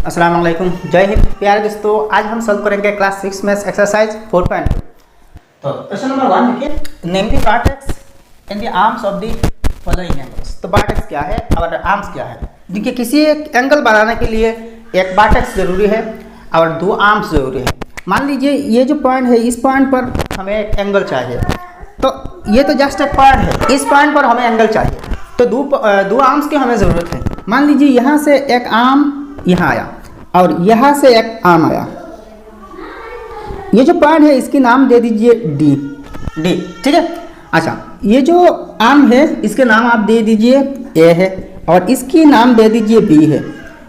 अस्सलाम वालेकुम, जय हिंद। प्यारे दोस्तों, आज हम सॉल्व करेंगे क्लास 6 में एक्सरसाइज 4.2। तो क्वेश्चन नंबर 1 देखिए, name the vertex in the arms of the following angles. तो वर्टेक्स क्या है और आर्म्स क्या है। देखिए, किसी एक एंगल बनाने के लिए एक वर्टेक्स जरूरी है और दो आर्म्स जरूरी है। मान लीजिए ये जो पॉइंट है, इस पॉइंट पर हमें एक एंगल चाहिए। तो ये तो जस्ट एक पॉइंट है, इस पॉइंट पर हमें एंगल चाहिए, तो दो आर्म्स की हमें ज़रूरत है। मान लीजिए यहाँ से एक आर्म यहाँ आया और यहाँ से एक आर्म आया। ये जो पॉइंट है इसकी नाम दे दीजिए डी, ठीक है। अच्छा, ये जो आर्म है इसके नाम आप दे दीजिए ए है और इसकी नाम दे दीजिए बी है।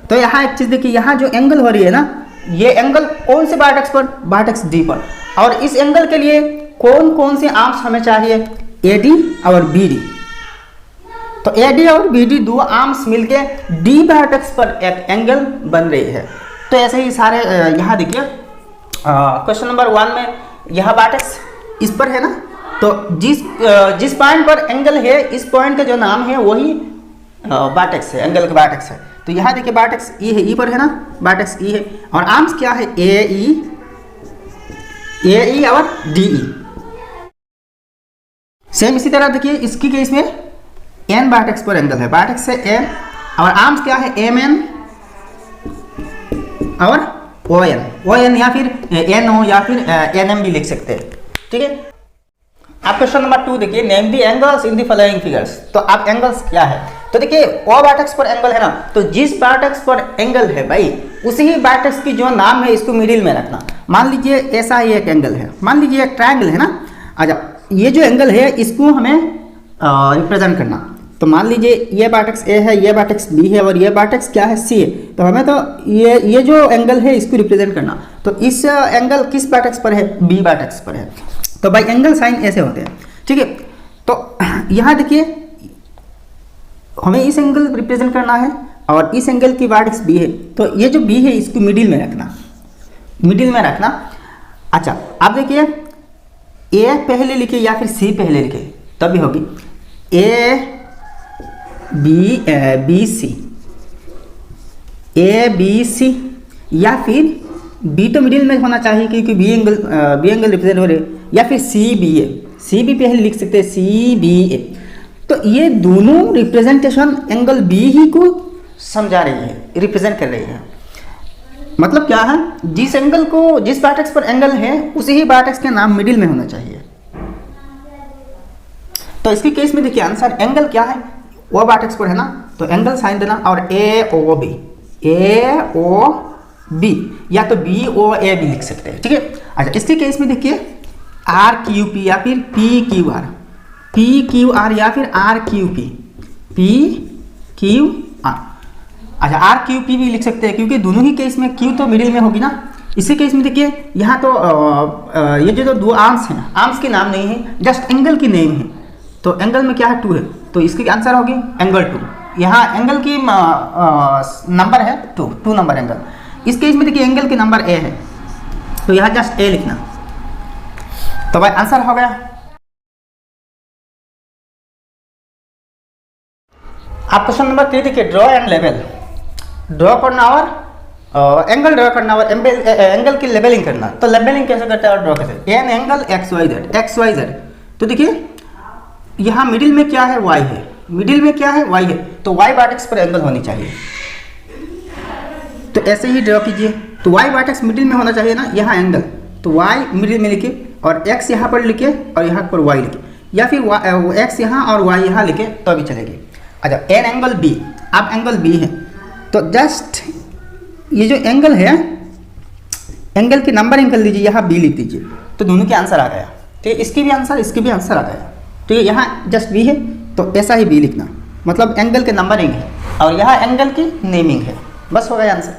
तो यहाँ एक चीज़ देखिए, यहाँ जो एंगल हो रही है ना, ये एंगल कौन से वर्टेक्स पर, वर्टेक्स डी पर। और इस एंगल के लिए कौन कौन से आर्म्स हमें चाहिए, ए डी और बी डी। तो ए डी और बी डी दो आर्म्स मिलके डी वर्टेक्स पर एक एंगल बन रही है। तो ऐसे ही सारे यहाँ देखिए क्वेश्चन नंबर 1 में यह वर्टेक्स इस पर है ना, तो जिस पॉइंट पर एंगल है इस पॉइंट का जो नाम है वही वर्टेक्स है, एंगल का वर्टेक्स है। तो यहाँ देखिए वर्टेक्स ई है, ई पर है ना, वर्टेक्स ई है। और आर्म्स क्या है, ए ई और डी ई। सेम इसी तरह देखिए इसकी केस में एन वर्टेक्स पर एंगल है, वर्टेक्स से एन और आर्म्स क्या है, एम एन और ओ एन या फिर एन ओ या फिर एन एम भी लिख सकते हैं, ठीक है। आप क्वेश्चन नंबर 2 देखिए, name the angles in the following figures. तो आप एंगल्स क्या है, तो देखिए ओ वर्टेक्स पर एंगल है ना, तो जिस वर्टेक्स पर एंगल है भाई उसी ही वर्टेक्स की जो नाम है इसको मिडिल में रखना। मान लीजिए ऐसा ही एक एंगल है, मान लीजिए एक ट्रायंगल है ना। अच्छा, ये जो एंगल है इसको हमें रिप्रेजेंट करना। तो मान लीजिए ये वर्टेक्स ए है, ये वर्टेक्स बी है और ये वर्टेक्स क्या है, सी है। तो हमें तो ये जो एंगल है इसको रिप्रेजेंट करना। तो इस एंगल किस वर्टेक्स पर है, बी वर्टेक्स पर है। तो भाई एंगल साइन ऐसे होते हैं, ठीक है। तो यहाँ देखिए हमें इस एंगल रिप्रेजेंट करना है और इस एंगल की वर्टेक्स बी है। तो ये जो बी है इसको मिडिल में रखना, मिडिल में रखना। अच्छा, आप देखिए ए पहले लिखे या फिर सी पहले लिखे तभी होगी, ए बी सी या फिर बी तो मिडिल में होना चाहिए क्योंकि बी एंगल रिप्रेजेंट हो रहे, या फिर सी बी पहले लिख सकते हैं, सी बी ए। तो ये दोनों रिप्रेजेंटेशन एंगल बी ही को समझा रही है, रिप्रेजेंट कर रही है। मतलब क्या है, जिस एंगल को, जिस वर्टेक्स पर एंगल है उसी ही वर्टेक्स के नाम मिडिल में होना चाहिए। तो इसकी केस में देखिए आंसर एंगल क्या है, वो वर्टेक्स पर है ना, तो एंगल साइन देना और ए ओ बी या तो बी ओ ए भी लिख सकते हैं, ठीक है। अच्छा, इसके केस में देखिए आर क्यू पी या फिर पी क्यू आर या फिर R Q P Q R. अच्छा, आर क्यू पी भी लिख सकते हैं क्योंकि दोनों ही केस में क्यू तो मिडिल में होगी ना। इसी केस में देखिए यहाँ तो ये जो दो आर्म्स हैं, आर्म्स के नाम नहीं है, जस्ट एंगल की नेम है। तो एंगल में क्या है, 2 है, तो इसकी आंसर होगी एंगल 2। यहाँ एंगल की नंबर है 2 नंबर एंगल। इस केस में देखिए एंगल की नंबर ए है, तो यहाँ जस्ट ए लिखना, तो भाई आंसर हो गया। आप क्वेश्चन नंबर 3 देखिए, ड्रॉ एंड लेवल। ड्रॉ करना और एंगल ड्रॉ करना और एंगल की लेवलिंग करना। तो लेवलिंग कैसे करते हैं और ड्रॉ कैसे, an angle X Y Z. तो देखिए यहाँ मिडिल में क्या है, वाई है, मिडिल में क्या है, वाई है, तो वाई वर्टेक्स पर एंगल होनी चाहिए। तो ऐसे ही ड्रॉ कीजिए, तो वाई वर्टेक्स मिडिल में होना चाहिए ना, यहाँ एंगल, तो वाई मिडिल में लिखे और एक्स यहाँ पर लिखे और यहाँ पर वाई लिखे, या फिर एक्स यहाँ और वाई यहाँ लिखे तो भी चलेगी। अच्छा, एन एंगल बी, आप एंगल बी है तो जस्ट ये जो एंगल है, एंगल की नंबर एंगल लीजिए, यहाँ बी लिख दीजिए, तो दोनों के आंसर आ गया। तो इसकी भी आंसर, इसकी भी आंसर आ गया। तो यहाँ जस्ट बी है तो ऐसा ही बी लिखना, मतलब एंगल के नंबरिंग है और यहाँ एंगल की नेमिंग है, बस हो गया आंसर।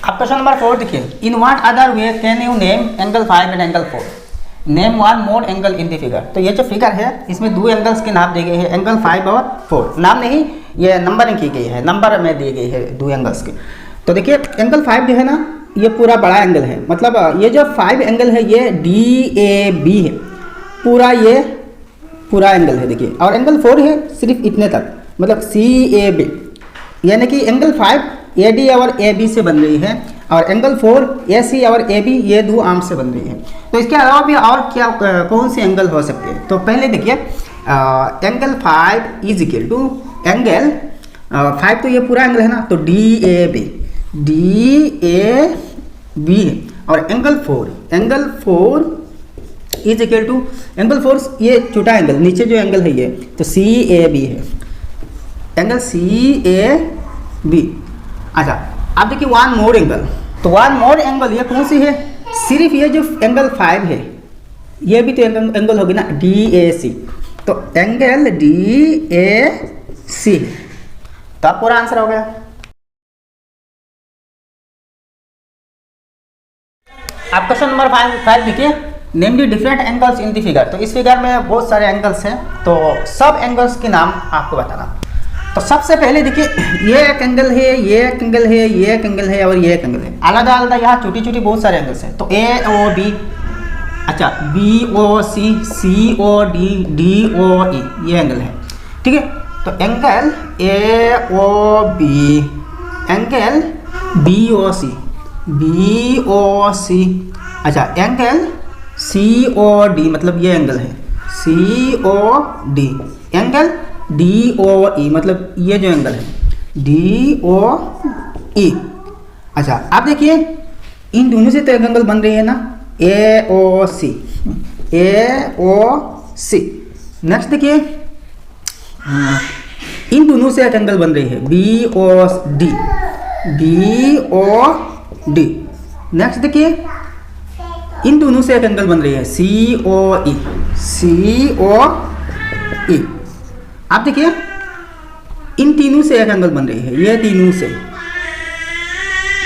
आप क्वेश्चन नंबर 4 देखिए, in what other way can you name angle 5 and angle 4। Name 1 more angle in the figure. तो ये जो फिगर है इसमें 2 एंगल्स के नाम दिए गए हैं, एंगल 5 और 4। नाम नहीं, ये नंबरिंग की गई है, नंबर में दी गई है 2 एंगल्स की। तो देखिए एंगल 5 जो है ना, ये पूरा बड़ा एंगल है, मतलब ये जो 5 एंगल है ये DAB है, पूरा ये पूरा एंगल है देखिए, और एंगल 4 है सिर्फ इतने तक, मतलब सी ए बी, यानी कि एंगल 5 ए डी और ए बी से बन रही है, और एंगल 4 ए सी और ए बी ये दो आर्म से बन रही है। तो इसके अलावा भी और क्या कौन से एंगल हो सकते हैं? तो पहले देखिए angle 5 is equal to angle 5 तो ये पूरा एंगल है ना, तो डी ए बी है, और angle 4 is equal to angle 4 ये छोटा एंगल नीचे जो एंगल है ये, तो सी ए बी है, एंगल सी ए बी। अच्छा अब देखिए वन मोर एंगल, तो वन मोर एंगल ये कौन सी है? सिर्फ ये जो एंगल 5 है ये भी तो एंगल होगी ना, डी ए सी, तो एंगल डी ए सी, तो आप पूरा आंसर हो गया। आप क्वेश्चन नंबर 5 देखिए, name the different angles in the figure. तो इस फिगर में बहुत सारे एंगल्स हैं, तो सब एंगल्स के नाम आपको बताना। तो सबसे पहले देखिए ये एक एंगल है, ये एक एंगल है, ये एक एंगल है और ये एक एंगल है, अलग अलग यहाँ छोटी छोटी बहुत सारे एंगल्स हैं। तो ए ओ बी, अच्छा B O C, C O D, D O E, ये एंगल है, ठीक है। तो angle A O B, angle B O C, B O C, अच्छा एंगल सी ओ डी, मतलब ये एंगल है C O D, angle D O E, मतलब ये जो एंगल है डी ओ ई। अच्छा आप देखिए इन दोनों से तो एक एंगल बन रही है ना, ए ओ सी, ए ओ सी। नेक्स्ट देखिए इन दोनों से एक एंगल बन रही है, B O D, B O D. Next देखिए इन दोनों से एक एंगल बन रही है, सी ओ ई, सी ओ ई। आप देखिए इन तीनों से एक एंगल बन रही है, ये तीनों से,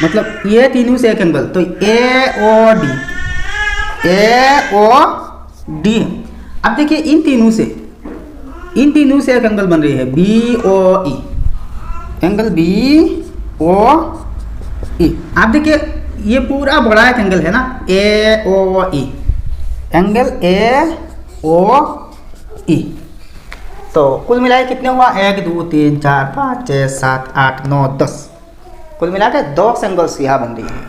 मतलब ये तीनों से एक एंगल, तो A O D, A O D. अब देखिए इन तीनों से एक एंगल बन रही है, बी ओ ई, एंगल बी ओ ई। आप देखिए ये पूरा बड़ा एक एंगल है ना, ए ओ ई, एंगल ए ओ ई। तो कुल मिलाए कितने हुआ? 1 2 3 4 5 6 7 8 9 10, कुल मिला के 10 एंगल्स यहाँ बन रही है।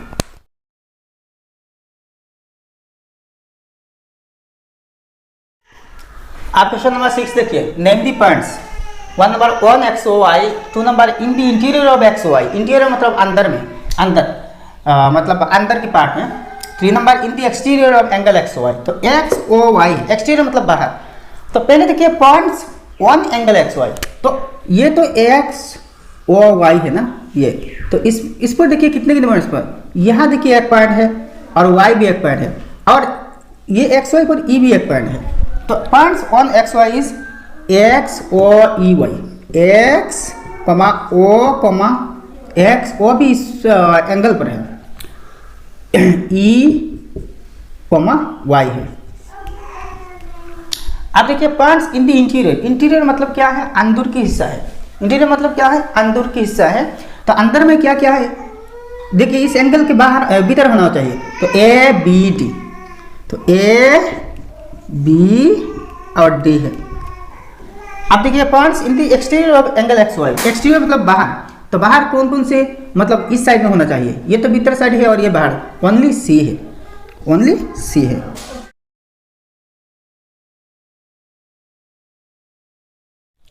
आप क्वेश्चन नंबर 6 देखिए, name the points 1 number 1 X O Y, 2 number in the interior of X O Y, interior मतलब अंदर में, अंदर मतलब अंदर की पार्ट में। 3 number in the exterior of angle X O Y, तो एक्स ओ वाई, एक्सटीरियर मतलब बाहर। तो पहले देखिए पॉइंट्स 1 एंगल एक्स वाई, तो ये तो एक्स ओ वाई है ना ये, तो इस पर देखिए कितने पॉइंट्स पर, यहाँ देखिए एक पॉइंट है और वाई भी एक पॉइंट है, और ये एक्स वाई पर ई भी एक पॉइंट है। तो points on X Y is X O E Y, X comma O कमा एक्स, ओ भी इस एंगल पर है, ई कमा वाई है। अब देखिए points in the interior, interior मतलब क्या है? अंदर की हिस्सा है, इंटीरियर मतलब क्या है? अंदर की हिस्सा है। तो अंदर में क्या क्या है? देखिए इस एंगल के बाहर भीतर होना चाहिए, तो ए बी डी, तो ए बी और डी है। अब देखिए points in the exterior of angle X Y, exterior मतलब बाहर, तो बाहर कौन कौन से, मतलब इस साइड में होना चाहिए, ये तो भीतर साइड है और ये बाहर, ओनली सी है, ओनली सी है।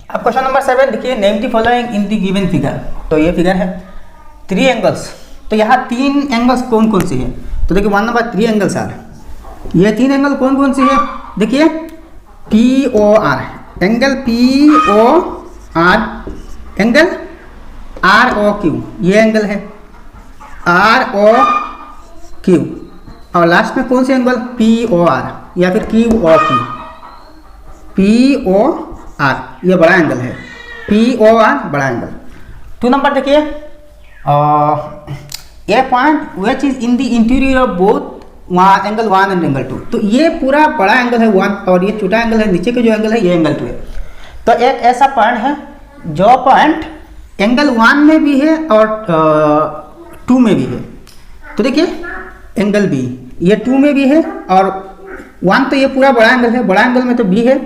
अब क्वेश्चन नंबर 7 देखिए, name the following in the given figure. तो ये फिगर है 3 एंगल्स, तो यहाँ 3 एंगल्स कौन कौन से हैं? तो देखिए 1 नंबर 3 एंगल्स आर, ये 3 एंगल कौन कौन से हैं? देखिए P O R, angle P O R, angle R O Q, ये एंगल है आर ओ क्यू, और लास्ट में कौन से एंगल? पी ओ आर या फिर Q O Q, P O R, ये बड़ा एंगल है, पी ओ आर बड़ा एंगल। 2 नंबर देखिए, a point which is in the interior of both angle 1 and angle 2, तो ये पूरा बड़ा एंगल है 1 और ये छोटा एंगल है, नीचे के जो एंगल है ये एंगल 2 है। तो एक ऐसा पॉइंट है जो पॉइंट एंगल 1 में भी है और 2 में भी है। तो देखिए एंगल बी, ये 2 में भी है और 1, तो ये पूरा बड़ा एंगल है, बड़ा एंगल में तो बी है,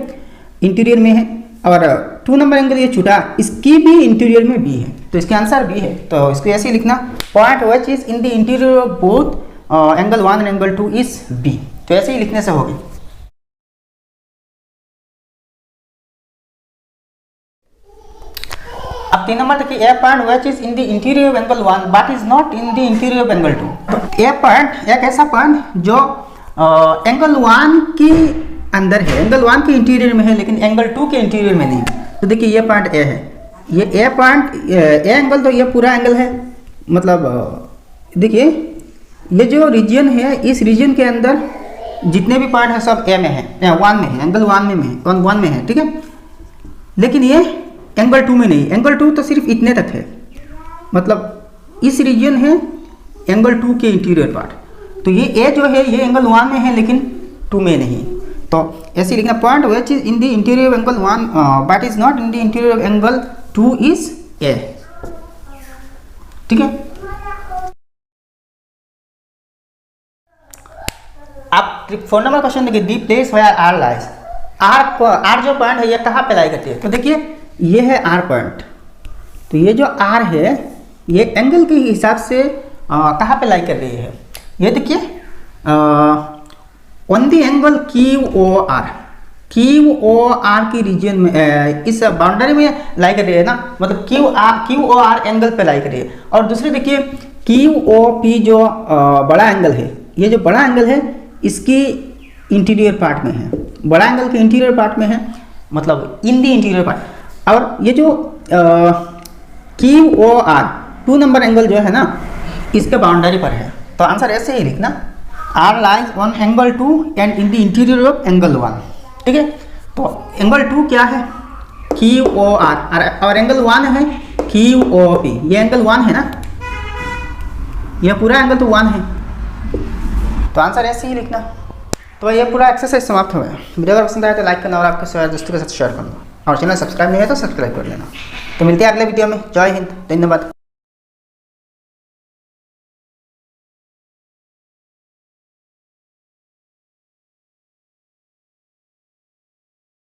इंटीरियर में है, और 2 नंबर एंगल ये छूटा, इसकी भी इंटीरियर में बी है, तो इसका आंसर बी है। तो इसको ऐसे ही लिखना, point which is in the interior of both angle 1 and angle 2 is B. तो ऐसे ही लिखने से होगी। अब 3 नंबर देखिए, a point which is in the interior of angle 1 but is not in the interior of angle 2। तो ए point एक ऐसा पॉइंट जो एंगल 1 के अंदर है, एंगल 1 के इंटीरियर में है लेकिन एंगल 2 के इंटीरियर में नहीं। तो देखिए ये पॉइंट ए है, ये ए पॉइंट ए एंगल, तो ये पूरा एंगल है, मतलब देखिए ये जो रीजन है, इस रीजन के अंदर जितने भी पॉइंट है सब ए में है, 1 में है, एंगल 1 में है, 1 में है, ठीक है। लेकिन ये एंगल 2 में नहीं, एंगल 2 तो सिर्फ इतने तक है, मतलब इस रीजन है एंगल 2 के इंटीरियर पार्ट। तो ये ए जो है ये एंगल 1 में है लेकिन 2 में नहीं। तो ऐसे लिखना, point which is in the interior of angle 1 but is not in the interior of angle 2 is A, ठीक है। आप 4 नंबर क्वेश्चन देखिए, the place where R lies. R जो पॉइंट है ये कहाँ पे लाई करती है? तो देखिए ये है आर पॉइंट, तो ये जो आर है ये एंगल के हिसाब से कहाँ पे लाई कर रही है? ये देखिए on the angle Q O R की रीजन में, इस बाउंड्री में लाई कर रही है ना, मतलब क्यू ओ आर एंगल पे लाई कर रही है। और दूसरी देखिए क्यू ओ पी जो बड़ा एंगल है, ये जो बड़ा एंगल है इसकी इंटीरियर पार्ट में है, बड़ा एंगल के इंटीरियर पार्ट में है, मतलब इन द इंटीरियर पार्ट। और ये जो Q O R 2 number angle जो है ना इसके बाउंड्री पर है। तो आंसर ऐसे ही लिखना, R lies on angle 2 and in the interior of angle 1, ठीक है। तो एंगल 2 क्या है? क्यू ओ आर, और एंगल 1 है क्यू ओ पी। ये एंगल 1 है ना, ये पूरा एंगल तो 1 है, तो आंसर ऐसे ही लिखना। तो ये पूरा एक्सरसाइज समाप्त हो गया। वीडियो अगर पसंद आए तो लाइक करना और आपके सारे दोस्तों के साथ शेयर करना, और चैनल सब्सक्राइब नहीं है तो सब्सक्राइब कर लेना। तो मिलते हैं अगले वीडियो में। जय हिंद, धन्यवाद।